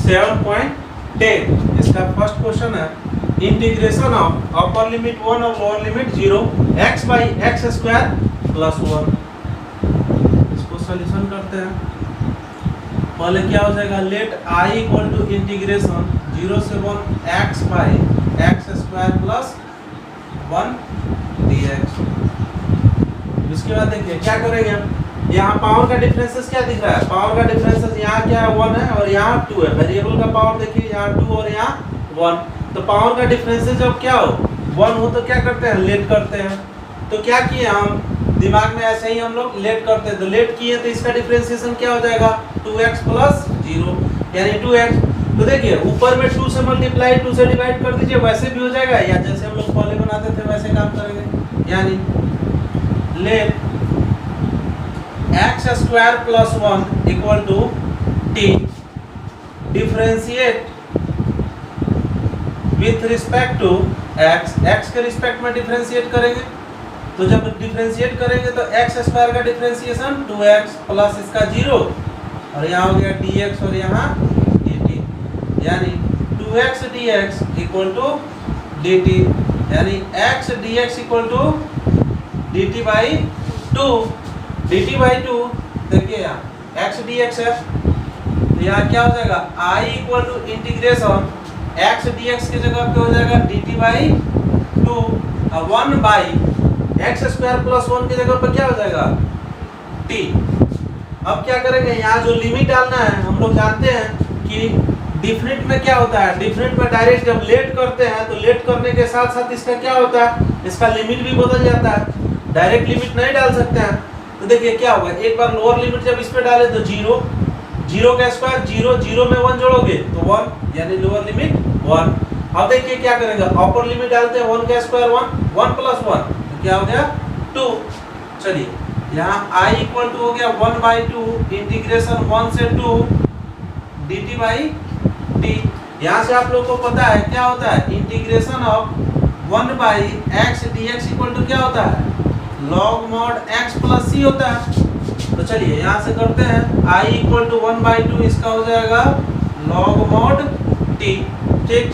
7.10 इसका first question है integration of upper limit 1 और lower limit 0 x by X square plus 1। इसको solution करते हैं। पहले क्या हो जाएगा, let i equal to integration 0 से 1 x by X square plus 1 dx। इसके बाद देखिए क्या करेंगे हम, यहाँ पावर का डिफरेंसेस क्या दिख रहा है, पावर का डिफरेंसेस यहाँ क्या है 1 है और यहाँ 2 है। वेरिएबल का पावर देखिए यहाँ 2 और यहाँ 1। तो पावर का डिफरेंसेस जब क्या हो 1 हो तो क्या करते हैं, लेट करते हैं। तो क्या किए हम, दिमाग में ऐसे ही हम लोग लेट करते हैं। तो लेट किए तो इसका डिफरेंशिएशन क्या हो जाएगा 2x प्लस 0 यानी 2x। तो देखिए ऊपर में 2 से मल्टीप्लाई 2 से डिवाइड कर दीजिए, वैसे भी हो जाएगा, या जैसे हम लोग पहले बनाते थे वैसे काम करेंगे। यानी let X square plus 1 equal to T differentiate with respect to X, X के रिस्पेक्ट में डिफरेंशिएट करेंगे। तो जब डिफरेंशिएट करेंगे तो एक्स स्क्वायर का डिफरेंशिएशन 2x प्लस इसका 0 और यहाँ हो गया dx और यहाँ dt, यानी 2x dx equal to dt, यानी x dx equal to dt by 2। dt by 2 देखिए यहाँ x dx है, तो यहाँ क्या हो जाएगा i equal to integration x dx की जगह पे हो जाएगा dt बाई 2 और 1 बाई एक्स स्क्वायर प्लस 1 की जगह पे क्या हो जाएगा t। अब क्या करेंगे, यहाँ जो लिमिट डालना है, हम लोग जानते हैं कि डिफरेंट में क्या होता है, डिफरेंट में डायरेक्ट जब लेट करते हैं तो लेट करने के साथ साथ इसका क्या होता है, इसका लिमिट भी बदल जाता है। डायरेक्ट लिमिट नहीं डाल सकते हैं। तो देखिए क्या होगा, एक बार लोअर लिमिट जब इस पे डाले तो 0, 0 का स्क्वायर 0, 0 में 1 जोड़ोगे तो 1 यानी लोअर लिमिट 1। अब देखिए क्या करेंगे, अपर लिमिट डालते हैं 1 का स्क्वायर 1, 1 प्लस 1 तो क्या हो गया 2। चलिए यहाँ i इक्वल टू हो गया 1 बाई 2 इंटीग्रेशन 1 से 2 dt बाई t। यहाँ से आप लोग को पता है क्या होता है, integration of 1 by X dx equal to क्या होता है, log mod x plus c होता है। तो चलिए यहाँ से करते हैं, i इक्वल टू 1 बाई 2 इसका हो जाएगा log mod t। ठीक,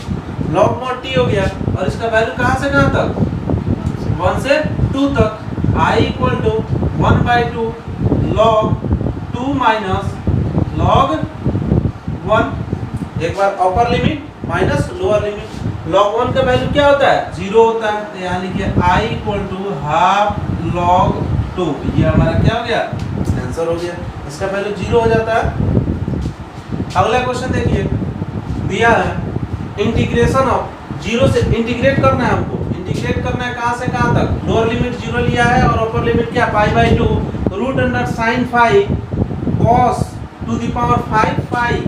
log mod t हो गया और इसका वैल्यू कहाँ से कहाँ तक, 1 से 2 तक। i equal to 1 by 2 log 2 minus log 1। एक बार upper limit minus lower limit, log 1 का वैल्यू क्या होता है 0 होता है, तो यहाँ लिखिए i equal to half log 2। ये हमारा क्या हो गया, आंसर हो गया, इसका वैल्यू 0 हो जाता है। अगला क्वेश्चन देखिए, दिया है इंटीग्रेशन ऑफ 0 से इंटीग्रेट करना है हमको, इंटीग्रेट करना है कहाँ से कहाँ तक, लोअर लिमिट 0 लिया है और अपर लिमिट क्या pi by 2, root under sine phi cos to the power 5 phi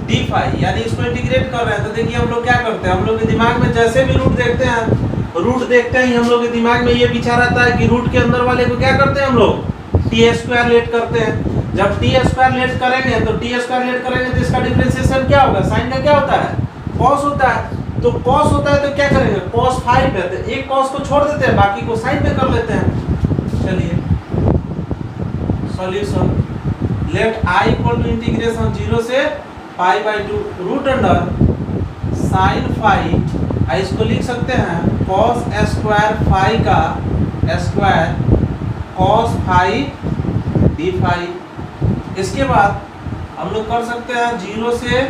d phi, यानी इसको इंटीग्रेट कर रहे हैं। तो देखिए हम लोग क्या करते हैं, हम लोग के दिमाग में जैसे भी रूट देखते हैं, रूट देखते ही हम लोग के दिमाग में ये विचार आता है कि रूट के अंदर वाले को क्या करते हैं हम लोग टी स्क्वायर लेट करते हैं। जब टी स्क्वायर लेट करेंगे तो टी स्क्वायर लेट करेंगे तो इसका डिफरेंशिएशन क्या होगा, साइन का क्या होता है कॉस होता है। तो कॉस होता है तो क्या करेंगे, कॉस 5 है तो एक कॉस को छोड़ देते हैं, बाकी को साइन पे कर लेते हैं। चलिए solution, let i equal to integration 0 से pi by 2 root under sine phi, इसको लिख सकते हैं कॉस स्क्वायर फाई का square cos phi d phi. इसके बाद हम लोग कर सकते हैं 0 से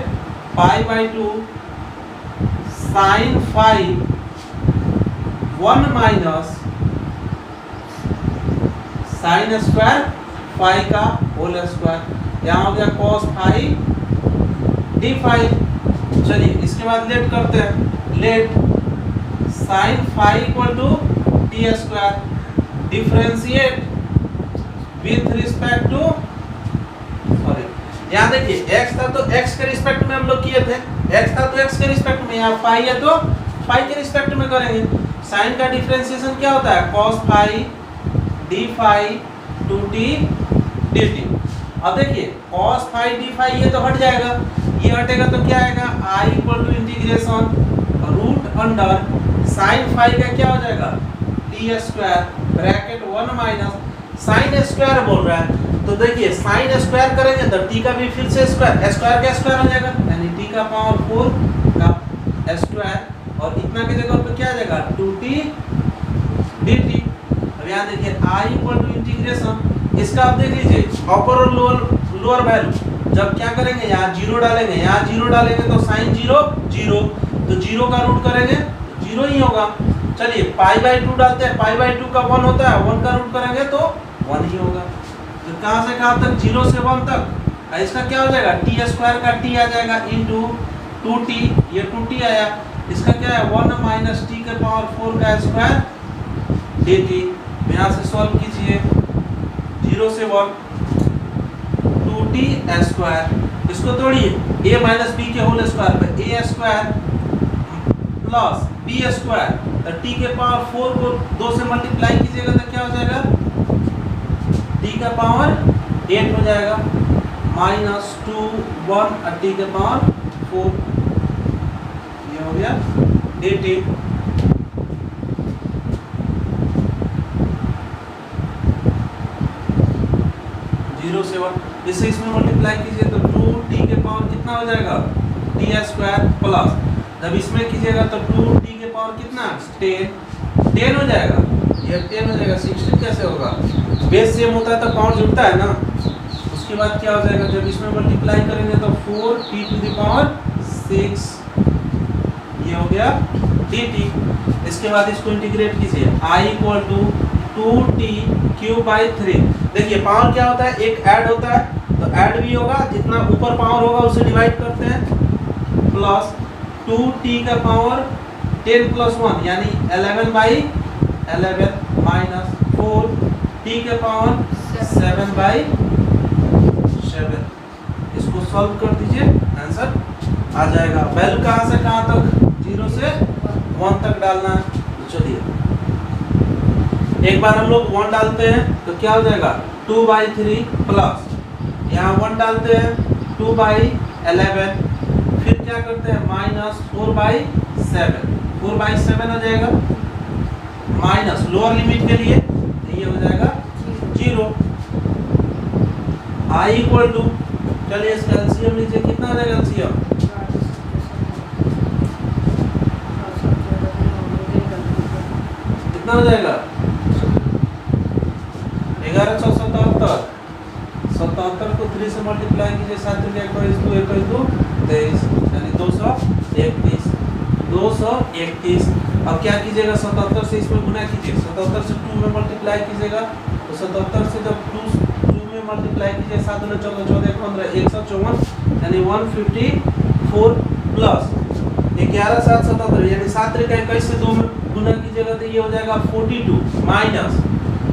pi by 2 sine phi 1 minus sine square phi का होल स्क्वायर, यहाँ हो गया कॉस फाई डी फाई। चलिए इसके बाद लेट करते हैं, let sine phi equal to t square differentiate with respect to, sorry यहाँ देखिए x था तो x के रिस्पेक्ट में हम लोग किए थे, x था तो x के रिस्पेक्ट में, यहाँ फाई है तो फाई के रिस्पेक्ट में करेंगे। साइन का डिफरेंशिएशन क्या होता है cos phi d phi two t d t. अब देखिए cos फाई डी फाई ये तो हट जाएगा, ये हटेगा तो क्या आएगा i equal to integration root under sine phi का क्या हो जाएगा t square bracket 1 minus sine square बोल रहा है तो देखिए साइन स्क्वायर करेंगे तो टी का भी फिर से स्क्वायर, स्क्वायर का स्क्वायर हो जाएगा यानी टी का पावर 4 का स्क्वायर और इतना की जगह पे क्या आ जाएगा 2t dt। अब यहाँ देखिए i इक्वल टू इंटीग्रेशन इसका आप देख लीजिए अपर और लोअर वैल्यू जब क्या करेंगे यहाँ जीरो डालेंगे, यहाँ जीरो डालेंगे तो साइन जीरो जीरो, तो जीरो का रूट करेंगे जीरो ही होगा। चलिए पाई बाई 2 डालते हैं, पाई बाई 2 का 1 होता है, 1 का रूट करेंगे तो 1 ही होगा। तो कहाँ से कहाँ तक 0 से 1 तक इसका क्या हो जाएगा टी स्क्वायर का टी आ जाएगा इनटू 2t, ये 2t आया, इसका क्या है 1 माइनस टी के पावर 4 का स्क्वायर dt। यहाँ से सॉल्व कीजिए 0 से 1 2t स्क्वायर, इसको तोड़िए a माइनस बी के होल स्क्वायर पे a square plus b square, तो t के पावर 4 को 2 से मल्टीप्लाई कीजिएगा तो क्या हो जाएगा t का पावर 8 हो जाएगा माइनस 2 1 और t के पावर 4, ये हो गया dt। से 1 इसे इसमें मल्टीप्लाई कीजिए तो 2t के पावर कितना हो जाएगा t स्क्वायर प्लस, जब इसमें कीजिएगा तो 2t के पावर कितना 10 हो जाएगा, ये 10 हो जाएगा, 16 कैसे होगा, बेस सेम होता है तो पावर जुड़ता है ना। उसके बाद क्या हो जाएगा जब इसमें मल्टीप्लाई करेंगे तो 4t टू द पावर 6, ये हो गया dt। इसके बाद इसको इंटीग्रेट कीजिए i equal to 2t cube by 3। देखिए पावर क्या होता है, एक ऐड होता है तो ऐड भी होगा, जितना ऊपर पावर होगा उसे डिवाइड करते हैं, प्लस 2t का पावर 10 प्लस 1 यानी 11 बाई 11 माइनस 4t के पावर 7 बाई 7। इसको सॉल्व कर दीजिए आंसर आ जाएगा। वैल्यू कहाँ से कहाँ तक 0 से 1 तक डालना है। चलिए एक बार हम लोग 1 डालते हैं तो क्या हो जाएगा 2/3 प्लस यहाँ 1 डालते हैं 2/11, फिर क्या करते हैं माइनस 4/7, 4/7 हो जाएगा माइनस लोअर लिमिट के लिए ये हो जाएगा 0। i इक्वल टू, चलिए इसका एलसीएम लीजिए, कितना हो जाएगा एलसीएम कितना हो जाएगा 1177 को 3 से मल्टीप्लाई कीजिए, 7 2 21 2 23 यानी 231 231। अब क्या कीजिएगा 77 से इसमें गुना कीजिए, 77 से 2 में मल्टीप्लाई कीजिएगा तो 77 से जब 2 में मल्टीप्लाई कीजिए 7 14 14 15 154 यानी 154 प्लस 11 7 77 यानी 7 3 21 से 2 में गुना कीजिएगा तो ये हो जाएगा 42 माइनस,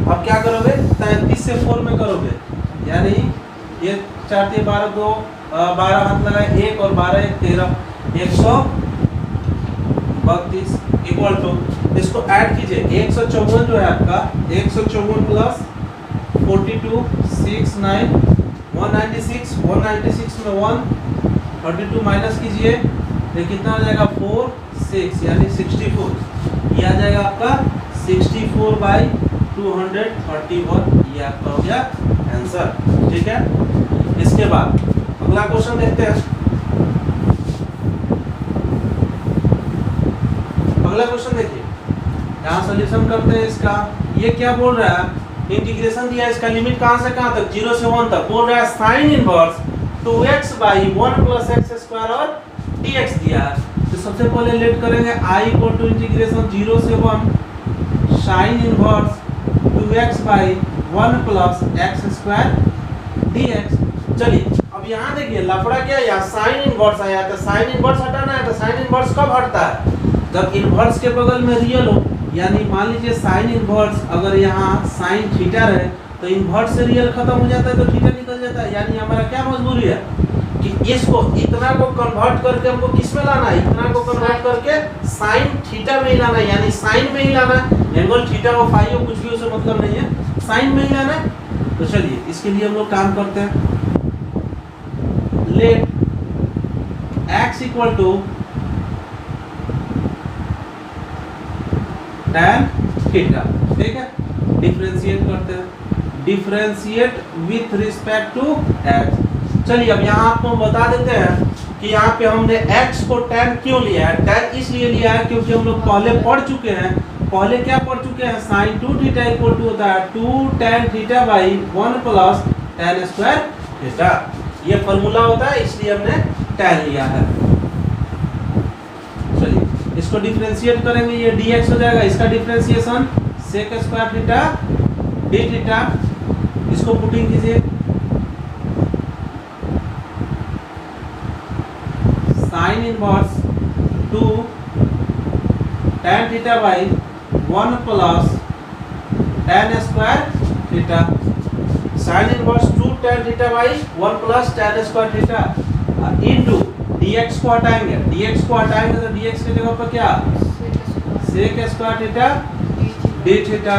अब क्या करोगे 33 से 4 में करोगे यानी ये 4 3 12 2 12 हाथ लगाए 1 और 12 1 13 132 इक्वल टू, इसको ऐड कीजिए 154 जो है आपका 154 प्लस 42 6 9 196 196 में 1 32 माइनस कीजिए ये कितना हो जाएगा 4 6 यानी 64, ये आ जाएगा आपका 64/231, ये आपका हो गया आंसर। ठीक है, इसके बाद अगला क्वेश्चन देखते हैं। अगला क्वेश्चन देखिए, यहाँ सॉल्यूशन करते हैं इसका। ये क्या बोल रहा है, इंटीग्रेशन दिया है, इसका लिमिट कहाँ से कहाँ तक 0 से 1 तक। बोल रहा है साइन इनवर्स 2x/1 + x² और dx दिया है। तो सबसे पहले लेट करेंगे i = इंटीग्रेशन 0 से 1 sine inverse 2x/1 + x² dx। चलिए अब यहाँ देखिए लफड़ा क्या है, यहाँ साइन इनवर्स आया तो साइन इनवर्स हटाना है। तो साइन इनवर्स कब हटता है, जब इनवर्स के बगल में रियल हो। यानी मान लीजिए साइन इनवर्स अगर यहाँ साइन थीटा रहे तो इनवर्स से रियल खत्म हो जाता है तो थीटा निकल जाता है। यानी हमारा क्या मजबूरी है कि इसको इतना को कन्वर्ट करके हमको किस में लाना है, इतना को कन्वर्ट करके साइन थीटा में ही लाना है, यानी साइन में ही लाना है। एंगल थीटा हो फाई हो कुछ भी उसे मतलब नहीं है, साइन में ही लाना है। तो चलिए इसके लिए हम लोग काम करते हैं। लेट x = tan थीटा, ठीक है, डिफरेंशिएट करते हैं। Differentiate with respect to x। चलिए अब यहाँ आपको बता देते हैं कि यहाँ पे हमने x को tan क्यों लिया है। tan इसलिए लिया है क्योंकि हम लोग पहले पढ़ चुके हैं। पहले क्या पढ़ चुके हैं, sin 2 थीटा इक्वल टू होता है 2 tan theta by 1 plus tan square theta. ये फॉर्मूला होता है, इसलिए हमने tan लिया है। चलिए इसको डिफरेंशिएट करेंगे, ये dx हो जाएगा, इसका differentiation sec square theta d theta, इसको पुटिंग कीजिए, sine inverse 2 tan theta by 1 plus tan square theta. Sine inverse 2 tan theta by 1 plus tan square theta into dx को हटाएंगे, dx को हटाएंगे तो dx की जगह पर क्या, sec square theta d theta.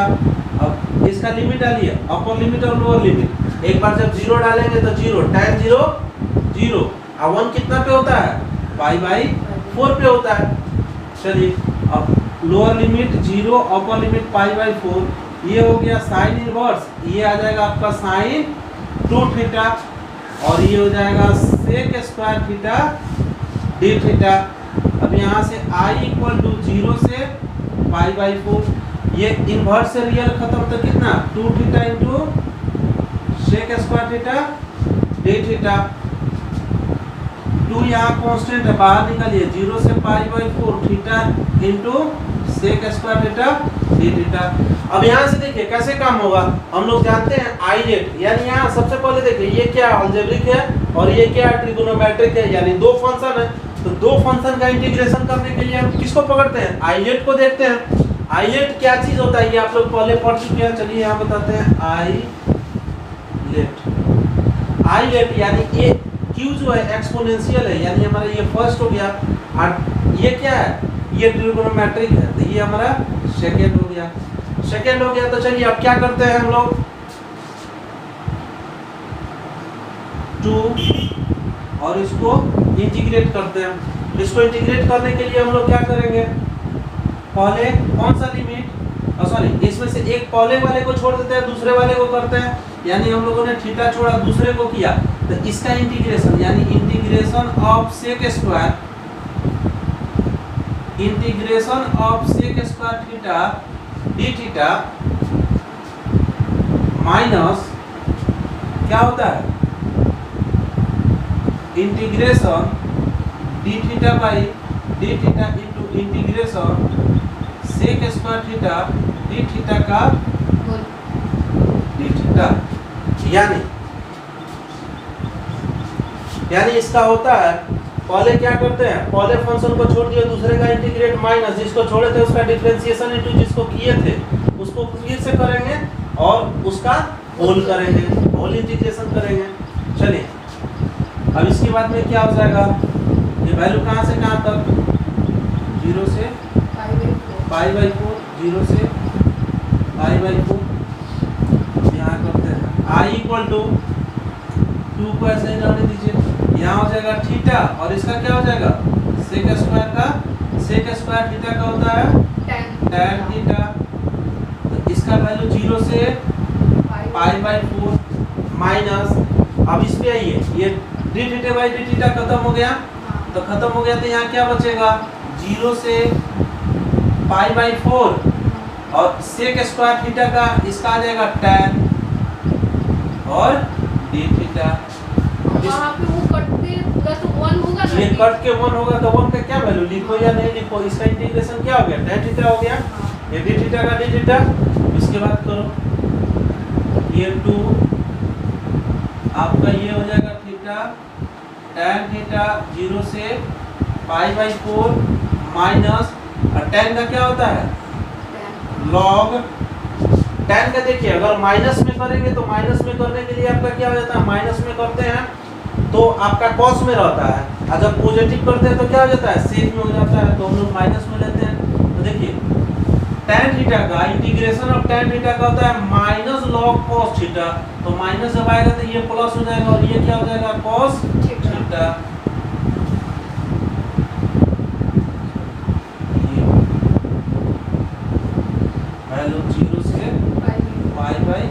अब इसका लिमिट डालिए, अपर लिमिट और लोअर लिमिट। एक बार जब जीरो डालेंगे तो जीरो, tan जीरो जीरो, और 1 कितना पे होता है, पाई बाई 4 पे होता है। चलिए अब lower limit zero, upper limit pi by 4, ये हो गया साइन इनवर्स, ये आ जाएगा आपका साइन 2 थीटा, और ये हो जाएगा sec square theta d theta. अब यहाँ से i इक्वल टू 0 से पाई बाई 4, ये इनवर्स से रियल खत्म तो कितना 2 theta into sec square theta d theta. 2 यहाँ कांस्टेंट है, बाहर निकालिए, 0 से pi by 4 theta into sec square theta d theta. अब यहाँ से देखिए कैसे काम होगा, हम लोग जानते हैं आई जेड, यानी यहाँ सबसे पहले देखिए ये क्या अलजेब्रिक है और ये क्या ट्रिगोनोमेट्रिक है, यानी दो फंक्शन है। तो दो फंक्शन का इंटीग्रेशन करने के लिए हम किसको पकड़ते हैं, आई जेड को देखते हैं। आई जेड क्या चीज होता है, ये आप लोग पहले पढ़ चुके हैं। चलिए यहाँ बताते हैं आई जेड। आई जेड यानी ये क्यू जो है एक्सपोनेंशियल है, यानी हमारा ये फर्स्ट हो गया, और ये क्या है, ये ट्रिगोनोमेट्रिक है, तो ये हमारा सेकेंड हो गया। सेकेंड हो गया तो चलिए अब क्या करते हैं हम लोग, 2 और इसको इंटीग्रेट करते हैं। इसको इंटीग्रेट करने के लिए हम लोग क्या करेंगे, पहले कौन सा लिमिट, सॉरी इसमें से एक पहले वाले को छोड़ देते हैं, दूसरे वाले को करते हैं, यानी हम लोगों ने थीटा छोड़ा दूसरे को किया, तो इसका इंटीग्रेशन यानी integration of sec square, integration of sec square theta d theta minus क्या होता है, integration d theta by d theta into integration sec square theta d theta का डी थीटा। यानी इसका होता है, पहले क्या करते हैं, पहले फंक्शन को छोड़ दिया, दूसरे का इंटीग्रेट माइनस, जिसको छोड़े थे उसका डिफरेंशिएशन इनटू जिसको किए थे उसको फिर से करेंगे और उसका होल करेंगे, होल इंटीग्रेशन करेंगे। चलिए अब इसके बाद में क्या हो जाएगा, ये वैल्यू कहाँ से कहाँ तक, 0 से पाई बाई 4, 0 से पाई बाई 4। यहाँ करते हैं आई इक्वल टू 2 को ऐसे ही रहने दीजिए, यहाँ हो जाएगा थीटा और इसका क्या हो जाएगा, सेक स्क्वायर का, सेक स्क्वायर थीटा का होता है tan थीटा, तो इसका वैल्यू 0 से पाई बाई 4 माइनस, अब इस पे आइए, ये D theta by d theta खत्म हो गया, तो खत्म हो गया तो यहाँ क्या बचेगा, 0 से पाई बाई 4 और सेक स्क्वायर थीटा का इसका आ जाएगा tan और डी थीटा। वहाँ पे वो कट के पूरा तो 1 होगा ना, ये कट के 1 होगा तो 1 का क्या वैल्यू लिखो या नहीं लिखो, इसका इंटीग्रेशन क्या हो गया, tan थीटा हो गया, ये डी थीटा का डी थीटा। इसके बाद करो, ये 2 आपका ये हो जाएगा थीटा tan थीटा 0 से पाई बाई 4 माइनस, और tan का क्या होता है log। tan का देखिए अगर माइनस में करेंगे तो माइनस में करने के लिए आपका क्या हो जाता है, माइनस में करते हैं तो आपका कॉस में रहता है, और जब पॉजिटिव करते हैं तो क्या हो जाता है, सेक में हो जाता है, तो हम लोग माइनस में लेते हैं। तो देखिए tan थीटा का इंटीग्रेशन ऑफ tan थीटा का होता है माइनस log cos थीटा, तो माइनस जब आएगा तो ये प्लस हो जाएगा और ये क्या हो जाएगा cos थीटा। वैल्यू 0 से pi by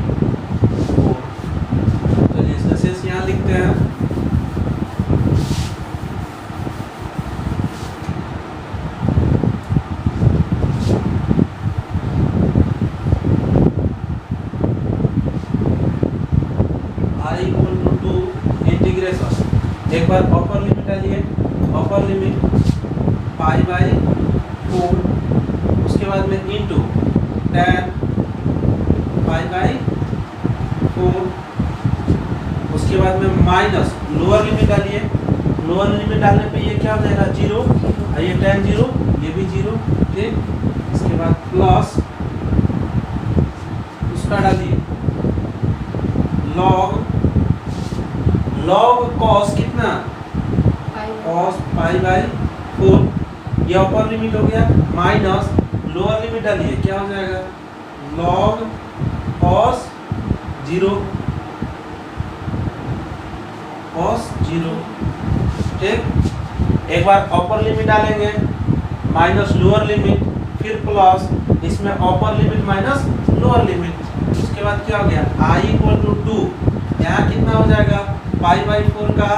bar upper limit डालिए, अपर लिमिट π/4, उसके बाद में इंटू tan π/4, उसके बाद में माइनस लोअर लिमिट डालिए, लोअर लिमिट डालने पे ये क्या हो जाएगा 0, और ये tan 0, ये भी 0, ठीक। इसके बाद प्लस उसका डालिए log cos कितना, cos π/4, ये अपर लिमिट हो गया, माइनस लोअर लिमिट डालिए, क्या हो जाएगा log cos 0, ठीक। एक बार अपर लिमिट डालेंगे माइनस लोअर लिमिट, फिर प्लस इसमें अपर लिमिट माइनस लोअर लिमिट, उसके बाद क्या हो गया I = 2, यहाँ कितना हो जाएगा π/4 का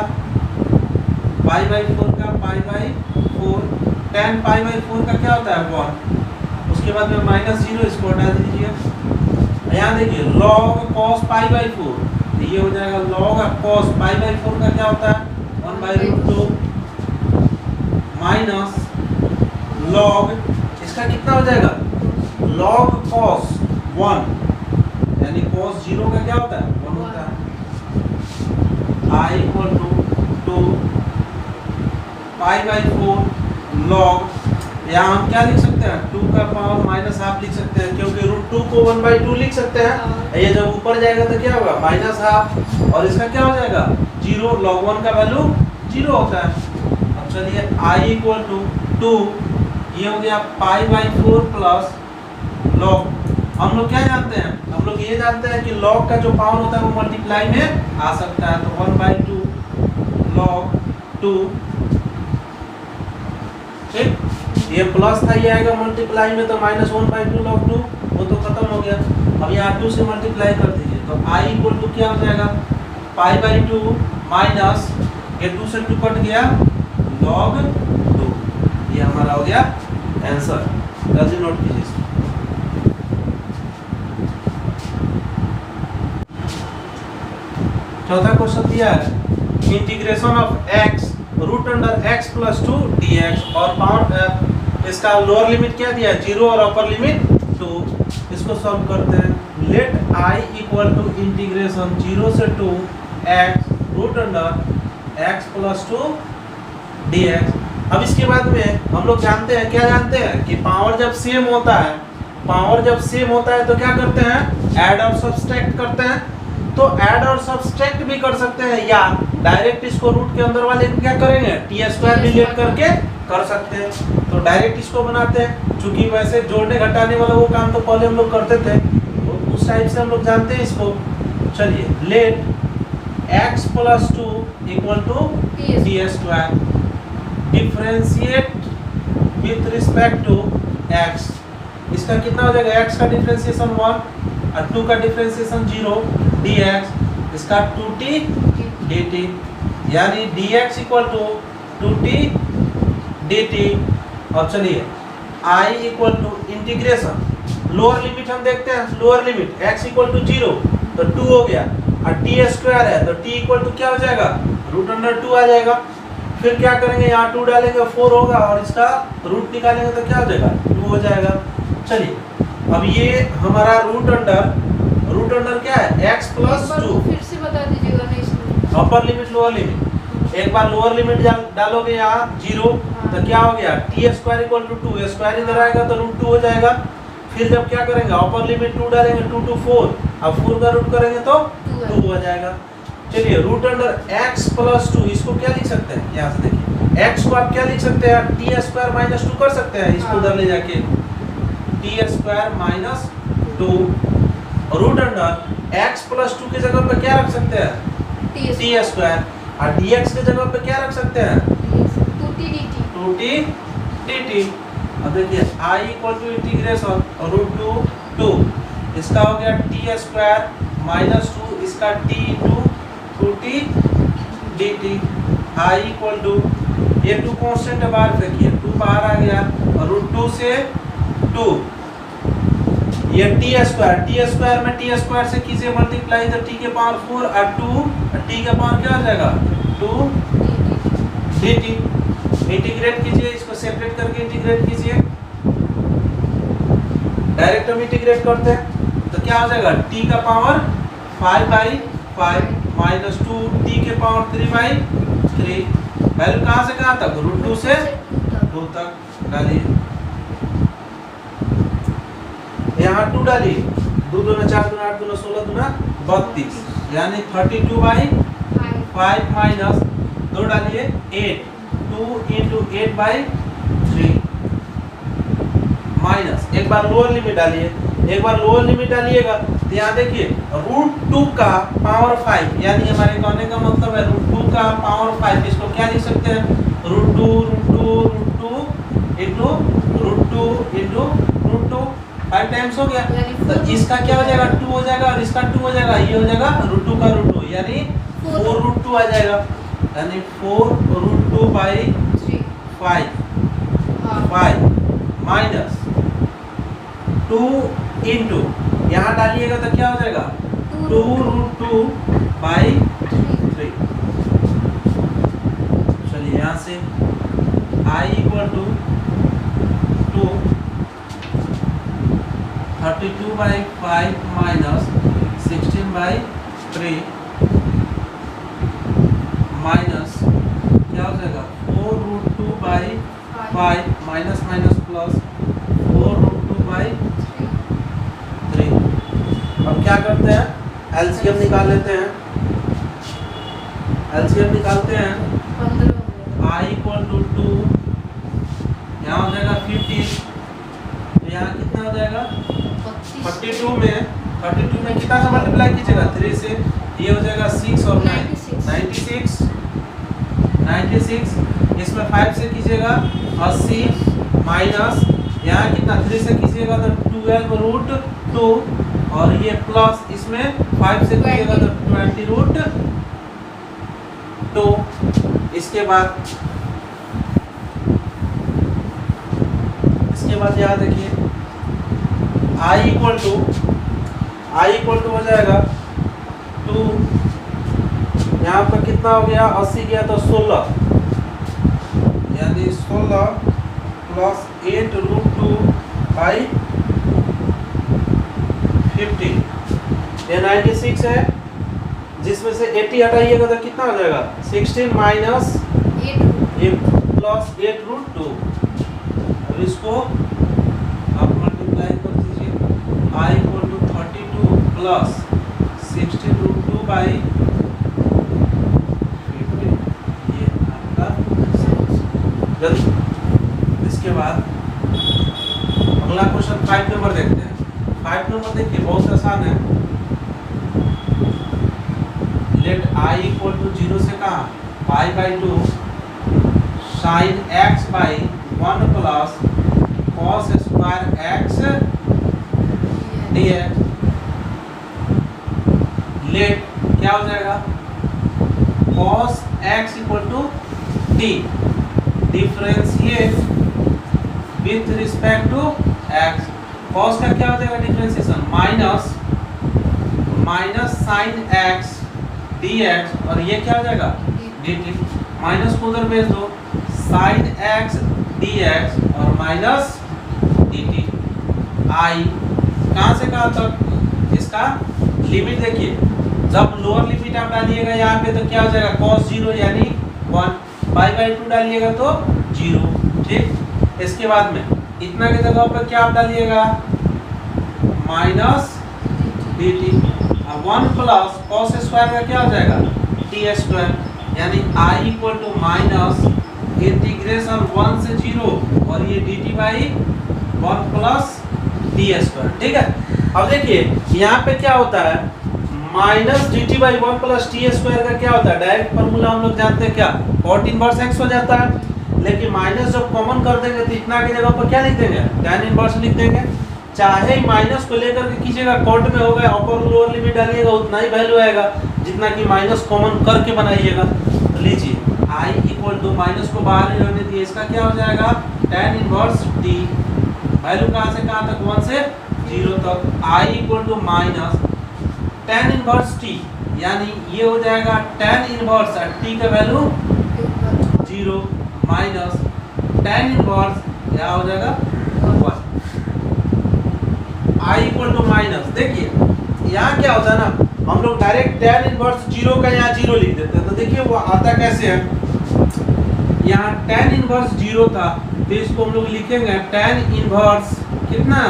π/4 tan π/4 का क्या होता है 1, उसके बाद में -0, इसको हटा दीजिए। यहाँ देखिए log cos π/4, ये हो जाएगा log cos π/4 का क्या होता है 1/√2 माइनस log इसका कितना हो जाएगा log cos 1, यानी cos 0 का क्या होता है 1 होता है। I = 2 π/4 log, यहाँ हम क्या लिख सकते हैं 2 का पावर -½ लिख सकते हैं, क्योंकि √2 को 1/2 लिख सकते हैं। ये जब ऊपर जाएगा तो क्या होगा -½ और इसका क्या हो जाएगा 0, log 1 का वैल्यू 0 होता है। अब चलिए I = 2, ये हो गया π/4 प्लस log, हम लोग क्या जानते हैं, हम लोग ये जानते हैं कि log का जो पावर होता है वो मल्टीप्लाई में आ सकता है, तो 1/2 log 2, ठीक। ये प्लस था, ये आएगा मल्टीप्लाई में तो -1/2 log 2, वो तो खत्म हो गया। अब यहाँ 2 से मल्टीप्लाई कर दीजिए, तो I = क्या हो जाएगा π/2 माइनस ये 2 से 2 कट गया log 2, ये हमारा हो गया आंसर। जल्दी नोट कीजिए। चौथा क्वेश्चन दिया है integration of x √x + 2 dx, और पावर इसका लोअर लिमिट क्या दिया है 0 और अपर लिमिट 2। इसको सॉल्व करते हैं। लेट I = इंटीग्रेशन 0 से 2 x √x + 2 dx। अब इसके बाद में हम लोग जानते हैं, क्या जानते हैं कि पावर जब सेम होता है, पावर जब सेम होता है तो क्या करते हैं ऐड और सब्सट्रैक्ट करते हैं। तो ऐड और सब्सट्रैक्ट भी कर सकते हैं, या डायरेक्ट इसको रूट के अंदर वाले को क्या करेंगे t² डिलीट करके कर सकते हैं। तो डायरेक्ट इसको बनाते हैं, क्योंकि वैसे जोड़ने घटाने वाला वो काम तो पहले हम लोग करते थे, तो उस टाइप से हम लोग जानते हैं इसको। चलिए let x + 2 = t² differentiate with respect to x। इसका कितना हो जाएगा x का डिफरेंशिएशन 1 और 2 का डिफरेंशिएशन 0 dx, इसका 2t dt, यानी dx = 2t dt। और चलिए I = इंटीग्रेशन लोअर लिमिट हम देखते हैं, लोअर लिमिट x = 0 तो 2 हो गया, और t² है तो t = क्या हो जाएगा √2 आ जाएगा। फिर क्या करेंगे यहाँ 2 डालेंगे 4 होगा, और इसका रूट निकालेंगे तो क्या हो जाएगा 2 हो जाएगा। चलिए अब ये हमारा रूट अंडर क्या है x + 2, फिर से बता दीजिएगा नहीं इसमें। अपर लिमिट लोअर लिमिट, एक बार लोअर लिमिट डालोगे यहाँ 0 तो क्या हो गया t² = 2, स्क्वायर इधर आएगा तो √2 हो जाएगा। फिर जब क्या करेंगे अपर लिमिट 2 डालेंगे 2 to 4, अब 4 का रूट करेंगे तो 2 हो जाएगा। चलिए रूट अंडर x + 2, इसको क्या लिख सकते हैं, यहाँ से देखिए x को आप क्या लिख सकते हैं t² - 2 कर सकते हैं, इसको उधर ले जाके t² - 2 रूट अंडर x + 2 की जगह पे क्या रख सकते हैं t², और dx की जगह पे क्या रख सकते हैं 2t dt। अब देखिए I = इंटीग्रेशन √2 इसका हो गया t² - 2, इसका t × 2t dt। I = ये 2 कांस्टेंट बाहर फेंकिए, 2 बाहर आ गया, और √2 से 2 ये t² में t² से कीजिए मल्टीप्लाई, तो t के पावर 4 और 2 t के पावर क्या हो जाएगा 2 dt। इंटीग्रेट कीजिए, इसको सेपरेट करके इंटीग्रेट कीजिए। डायरेक्ट हम इंटीग्रेट करते हैं तो क्या हो जाएगा, t का पावर 5/5 माइनस 2t के पावर 3/3। वैल्यू कहाँ से कहाँ तक, √2 से 2 तक डालिए। यहाँ 2 डालिए, 2 दूना 4 दूना 8 दूना 16 दूना 32, यानी 32/5 माइनस 2 डालिए 8, 2 into 8/3 माइनस, एक बार लोअर लिमिट डालिए। एक बार लोअर लिमिट डालिएगा तो यहाँ देखिए √2 का पावर 5, यानी हमारे कहने का मतलब है √2 का पावर 5। इसको क्या लिख सकते हैं, √2 into √2 5 टाइम्स हो गया। तो इसका क्या हो जाएगा, 2 हो जाएगा और इसका 2 हो जाएगा, ये हो जाएगा √2 का √2 यानी 4√2 आ जाएगा, यानी 4√2/5 माइनस 2 इंटू, यहाँ डालिएगा तो क्या हो जाएगा 2√2/3। चलिए यहाँ से I equal to 2 32/5 minus 16/3 minus क्या हो जाएगा 4√2/5 माइनस माइनस प्लस 4√2/3। अब क्या करते हैं, एलसीएम निकाल लेते हैं। एलसीएम निकालते हैं, I इक्वल टू 2, यहाँ हो जाएगा 50, तो यहाँ कितना हो जाएगा 32 में कितना से मल्टीप्लाई कीजिएगा 3 से, ये हो जाएगा 6 और 9 96, इसमें 5 से कीजिएगा 80 माइनस यहाँ कितना 3 से कीजिएगा तो 12√2 और ये प्लस इसमें 5 से कीजिएगा तो 20√2। इसके बाद यहाँ देखिए I इक्वल टू हो जाएगा 2, यहाँ पर कितना हो गया 80 गया तो 16, यानी 16 प्लस 8√2/50, ये 96 है, जिसमें से 80 हटाइएगा तो कितना हो जाएगा 16 माइनस ये प्लस 8√2। अब इसको आप मल्टीप्लाई कर दीजिए, I इक्वल टू 32 प्लस 16√2/50, ये आपका जल्दी। इसके बाद अगला क्वेश्चन 5 नंबर देखते हैं। 5 नंबर देखिए बहुत आसान है। लेट I इक्वल टू 0 से कहाँ π/2 sin x/1 plus cos square x dx। Let क्या हो जाएगा cos x equal to t, differentiate with respect to x। cos का क्या हो जाएगा differentiation minus sin x dx, और ये क्या हो जाएगा dt, माइनस को उधर भेज दो sin x dx और माइनस dt। I कहाँ से कहाँ तक, इसका लिमिट देखिए, जब लोअर लिमिट आप डालिएगा यहाँ पे तो क्या हो जाएगा cos 0 यानी 1, π/2 डालिएगा तो 0, ठीक। इसके बाद में इतना की जगह पर क्या आप डालिएगा minus dt, 1 plus cos square का क्या हो जाएगा t², यानी I equal to minus integration 1 से 0 और ये dt/1 प्लस t², ठीक है। अब देखिए यहाँ पे क्या होता है माइनस dt/1 प्लस t² का क्या होता है, डायरेक्ट फॉर्मूला हम लोग जानते हैं क्या, cot इनवर्स x हो जाता है। लेकिन माइनस जब कॉमन कर देंगे तो इतना की जगह पर क्या लिख देंगे tan इनवर्स लिख देंगे। चाहे माइनस को लेकर के कीजिएगा, कॉट में होगा अपर लोअर लिमिट डालिएगा उतना ही वैल्यू आएगा जितना कि माइनस कॉमन करके बनाइएगा। तो लीजिए I इक्वल टू माइनस को बाहर ही रहने दिए, इसका क्या हो जाएगा tan इनवर्स t, वैल्यू कहाँ से कहाँ तक 1 से 0 तक। I equal to minus tan inverse t, यानी ये हो जाएगा tan इनवर्स t का वैल्यू 0 माइनस tan इनवर्स क्या हो जाएगा 1 I इक्वल टू माइनस। देखिए यहाँ क्या होता है ना, हम लोग डायरेक्ट tan इनवर्स 0 का यहाँ 0 लिख देते हैं। तो देखिए वो आता कैसे है, यहाँ tan इनवर्स 0 था तो इसको हम लोग लिखेंगे tan इनवर्स कितना,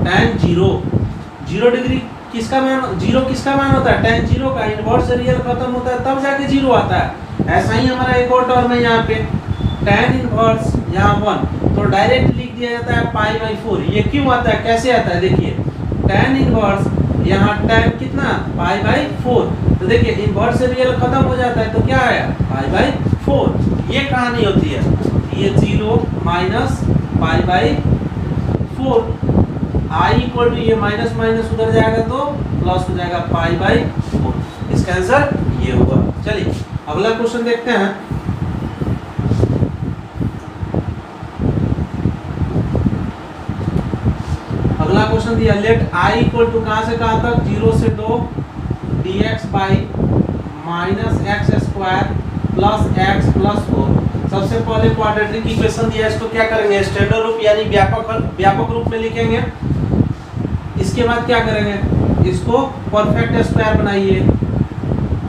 tan 0 डिग्री किसका मान, 0 किसका मान होता है, tan 0 का। इनवर्स रियल खत्म होता है तब जाके 0 आता है। ऐसा ही हमारा एक और टर्म है यहाँ पे tan इनवर्स यहाँ 1, तो डायरेक्ट लिख दिया जाता है π/4। ये क्यों आता है, कैसे आता है, देखिए tan इनवर्स यहाँ tan कितना π/4, तो देखिए इनवर्स से रियल खत्म हो जाता है तो क्या आया π/4। ये कहानी होती है, ये 0 माइनस π/4। I इक्वल टू ये माइनस माइनस उधर जाएगा तो प्लस हो जाएगा π/4। इसका आंसर ये हुआ। चलिए अगला क्वेश्चन देखते हैं। अगला क्वेश्चन दिया लेट I इक्वल टू कहां से कहां तक, 0 से 2 dx by minus x square plus x plus 4। सबसे पहले क्वाड्रेटिक इक्वेशन दिया है, इसको क्या करेंगे, स्टैंडर्ड रूप यानी व्यापक रूप में लिखेंगे। इसके बाद क्या करेंगे, इसको परफेक्ट स्क्वायर बनाइए,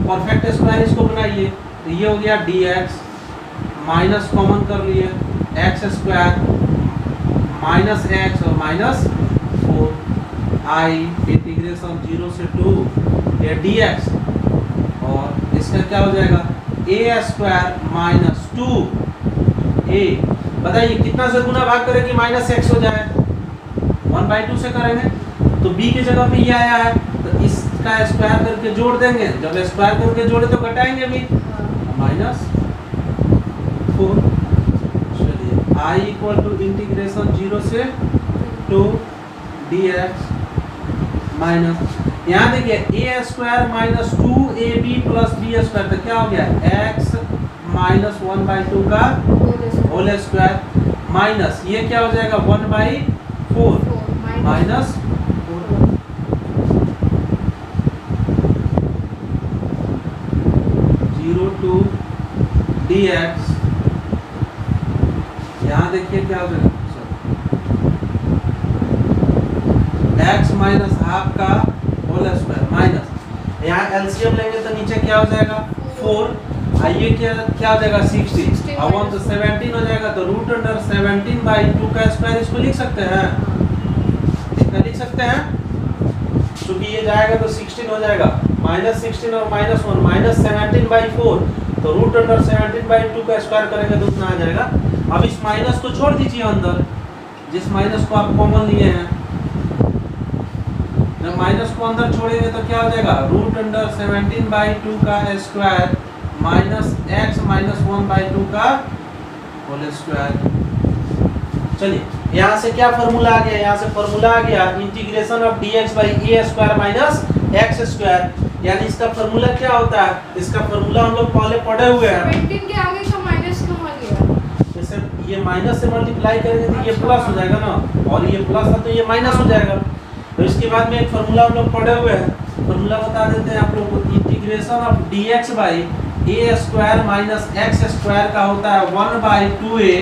परफेक्ट स्क्वायर इसको बनाइए। तो ये हो गया dx माइनस कॉमन कर लिए एक्स स्क्वायर माइनस एक्स और माइनस 4 I इंटीग्रेशन 0 से 2 ये dx और इसका क्या हो जाएगा a स्क्वायर माइनस 2a। बताइए कितना से गुना भाग करें कि माइनस एक्स हो जाए, 1/2 से करेंगे तो b की जगह पे ये आया है तो इसका स्क्वायर करके जोड़ देंगे। जब स्क्वायर करके जोड़े तो घटाएंगे भी, माइनस 4। चलिए I इक्वल टू इंटीग्रेशन 0 से 2 dx माइनस, यहाँ देखिए a square minus 2ab plus b square, तो क्या हो गया x माइनस 1/2 का होल स्क्वायर माइनस ये क्या हो जाएगा 1/4 माइनस 0 to dx। यहाँ देखिए क्या हो जाएगा x माइनस हाफ का होल स्क्वायर माइनस, यहाँ एलसीएम लेंगे तो नीचे क्या हो जाएगा 4, आइए क्या हो जाएगा 60 और 1 तो 17 हो जाएगा। तो रूट अंडर 17/2 का स्क्वायर इसको लिख सकते हैं, इसका लिख सकते हैं क्योंकि ये जाएगा तो 16 हो जाएगा, माइनस 16 और माइनस 1 माइनस 17/4, तो रूट अंडर 17/2 का स्क्वायर करेंगे तो उतना आ जाएगा। अब इस माइनस को छोड़ दीजिए अंदर, जिस माइनस को आप कॉमन लिए हैं, जब माइनस को अंदर छोड़ेंगे तो क्या हो जाएगा रूट अंडर 17/2 का स्क्वायर माइनस x माइनस 1/2 का होल स्क्वायर। चलिए यहाँ से क्या फॉर्मूला आ गया, यहाँ से फॉर्मूला आ गया integration of dx by a square minus x square, यानी इसका फॉर्मूला क्या होता है, इसका फॉर्मूला हम लोग पहले पढ़े हुए हैं। 17 के आगे का माइनस क्यों आ गया, जैसे ये माइनस से मल्टीप्लाई करेंगे तो ये प्लस हो जाएगा ना, और ये प्लस था तो ये माइनस हो जाएगा। तो इसके बाद में एक फॉर्मूला हम लोग पढ़े हुए हैं, फॉर्मूला बता देते हैं आप लोग को। Integration of dx by a square minus x square का होता है 1/2a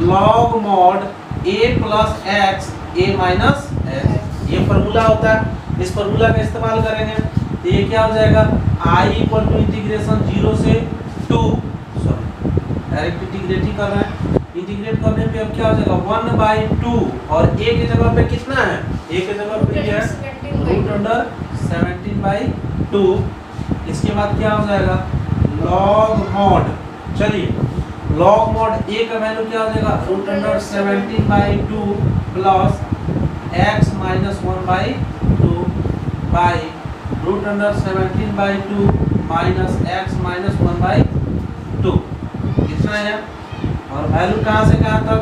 log mod a plus x a minus x, ये फॉर्मूला होता है। इस फॉर्मूला का इस्तेमाल करेंगे तो ये क्या हो जाएगा I इक्वल टू इंटीग्रेशन 0 से 2, सॉरी डायरेक्ट इंटीग्रेट ही कर रहे हैं, इंटीग्रेट करने पे अब क्या हो जाएगा 1/2 और a की जगह पे कितना है, a की जगह पे ये है रूट अंडर 17/2। इसके बाद क्या हो जाएगा log mod, चलिए log mod a का वैल्यू क्या हो जाएगा root under 17/2 plus x minus 1/2 by root under 17/2 minus x minus 1/2, कितना है। और वैल्यू कहाँ से कहाँ तक,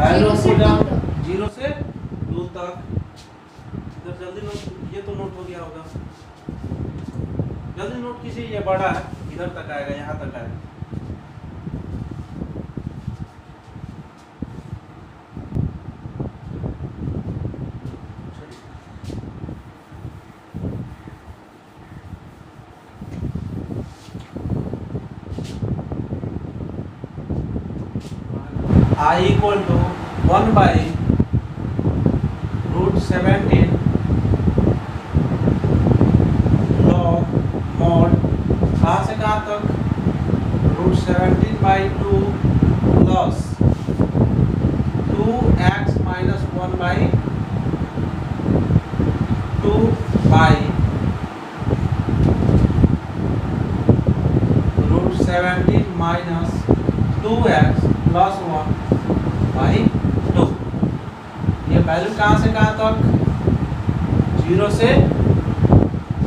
वैल्यू 0 से 2 तक। इधर जल्दी नोट, ये तो नोट हो गया होगा, जल्दी नोट कीजिए, ये बड़ा है इधर तक आएगा, यहाँ तक आएगा। I equal to 1 by root 17 log mod कहाँ से कहाँ तक root 17 by 2 plus 2x minus 1 by 2 by root 17 minus 2x plus 1 by 2। ये वैल्यू कहाँ से कहाँ तक 0 से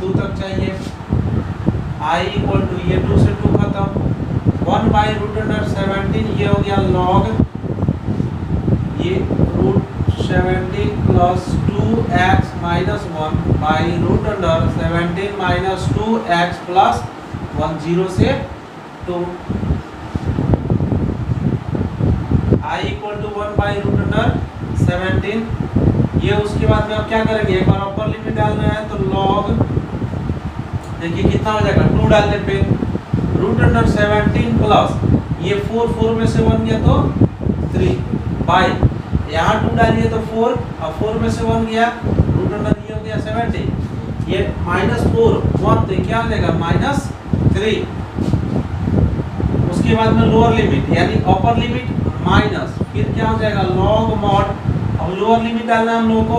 2 तक चाहिए। I इक्वल टू ये 2 से 2 खत्म 1 बाई रूट अंडर 17 ये हो गया लॉग ये root 17 plus 2x minus 1 by root under 17 minus 2x plus 1 0 से 2। I equal to 1 by root under 17 ये उसके बाद में अब क्या करेंगे एक बार अपर लिमिट डालना है तो लॉग देखिए कितना हो जाएगा 2 डालने पे रूट अंडर 17 प्लस ये 4 में से 1 गया तो 3 बाई यहाँ 2 डालिए तो 4 और 4 में से 1 गया रूट अंडर ये हो गया 17 ये माइनस 4 1 तो क्या हो जाएगा माइनस 3। उसके बाद में लोअर लिमिट यानी अपर लिमिट माइनस फिर क्या हो जाएगा लॉग मॉड। अब लोअर लिमिट डालना है हम लोगों को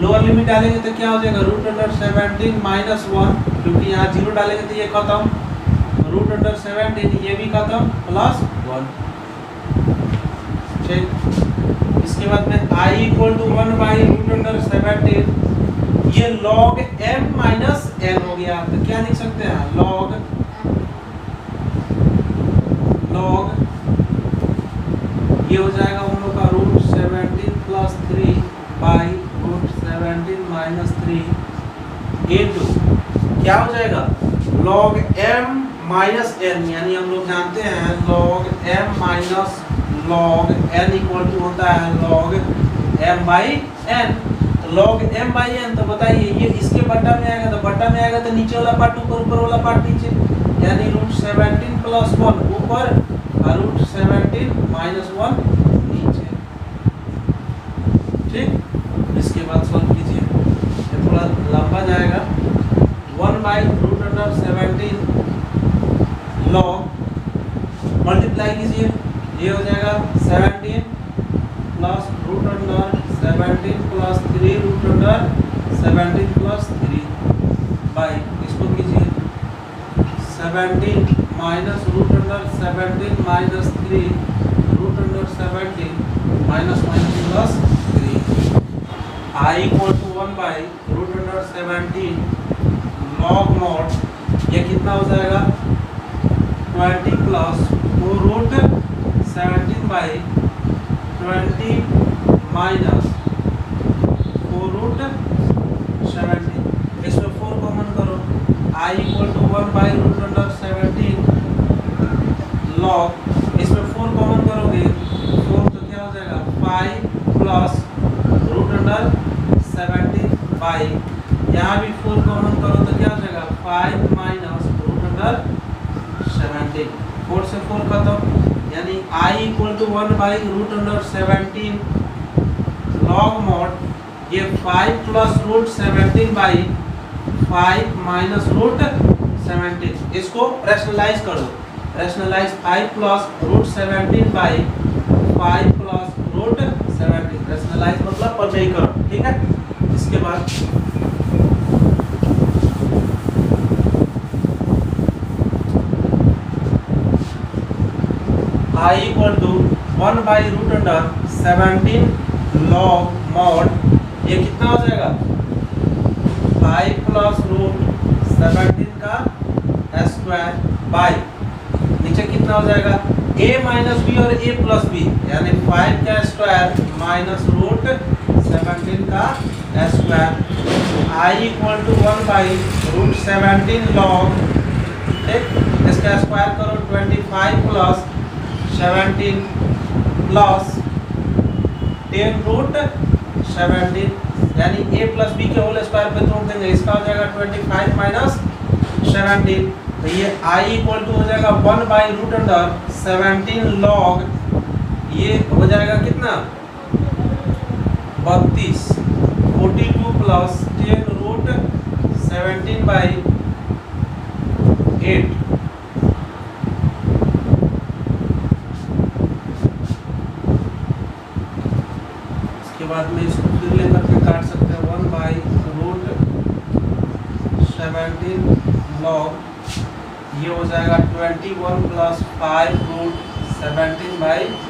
लोअर लिमिट डालेंगे तो क्या हो जाएगा रूट अंडर 17 माइनस 1 क्योंकि यहाँ 0 डालेंगे तो ये खत्म रूट अंडर 17 ये भी खत्म प्लस 1 ठीक। इसके बाद में I equal to 1 by root under 17 ये लॉग m माइनस n हो गया तो क्या लिख सकते हैं लॉग ये हो जाएगा हम लोग का root 17 plus 3 by root 17 minus 3 into क्या हो जाएगा लॉग m माइनस n यानी हम लोग जानते हैं log m minus log n equal to होता है लॉग m बाई n। तो लॉग m बाई n तो बताइए ये इसके बट्टा में आएगा तो बट्टा में आएगा तो नीचे वाला पार्ट ऊपर ऊपर वाला पार्ट नीचे यानी रूट 17 प्लस 1 ऊपर और रूट 17 माइनस 1 नीचे ठीक। इसके बाद सॉल्व कीजिए ये थोड़ा लंबा जाएगा 1 by root under 17 log multiply कीजिए ये हो जाएगा 17 plus root under 17 plus 3 root under 17 plus 3 by इसको कीजिए 17 minus root under 17 minus 3 root under 17 minus minus plus 3 I equal to 1 by root under 17 log mod ये कितना हो जाएगा 20 plus 4 root 17 by 20 minus 4 root 17 इसमें 4 कॉमन करो I equal to 1 by root under 17 log इसमें 4 common करोगे 4 तो क्या हो जाएगा 5 प्लस रूट अंडर 17 बाई यहाँ भी 4 कॉमन करो तो क्या हो जाएगा 5 माइनस रूट अंडर 17 4 से 4 खत्म यानी I equal to 1 by root under 17 log mod ये 5 plus root 17 by 5 minus root 17 इसको रैशनलाइज कर दो rationalise 5 plus root 17 by 5 plus root 17 rationalise मतलब पर नहीं करो ठीक है। इसके बाद I equal to 1 by root under 17 log mod ये कितना हो जाएगा 5 प्लस रूट 17 का स्क्वायर बाई नीचे कितना हो जाएगा a माइनस बी और a प्लस बी यानी 5 का स्क्वायर माइनस रूट 17 का square I equal to 1 by root 17 log ठीक इसका स्क्वायर करो 25 प्लस 17 प्लस 10 रूट 17 यानी a प्लस बी के होल स्क्वायर पे तोड़ देंगे इसका हो जाएगा 25 माइनस 17 तो ये I इक्वल टू हो जाएगा 1 बाई रूट अंडर 17 लॉग ये हो जाएगा कितना 32 42 प्लस 10 रूट 17/8 इसके बाद में इसको फिर लेकर के काट सकते हैं 1/√17 log ये हो जाएगा 21 प्लस 5 रूट 17/8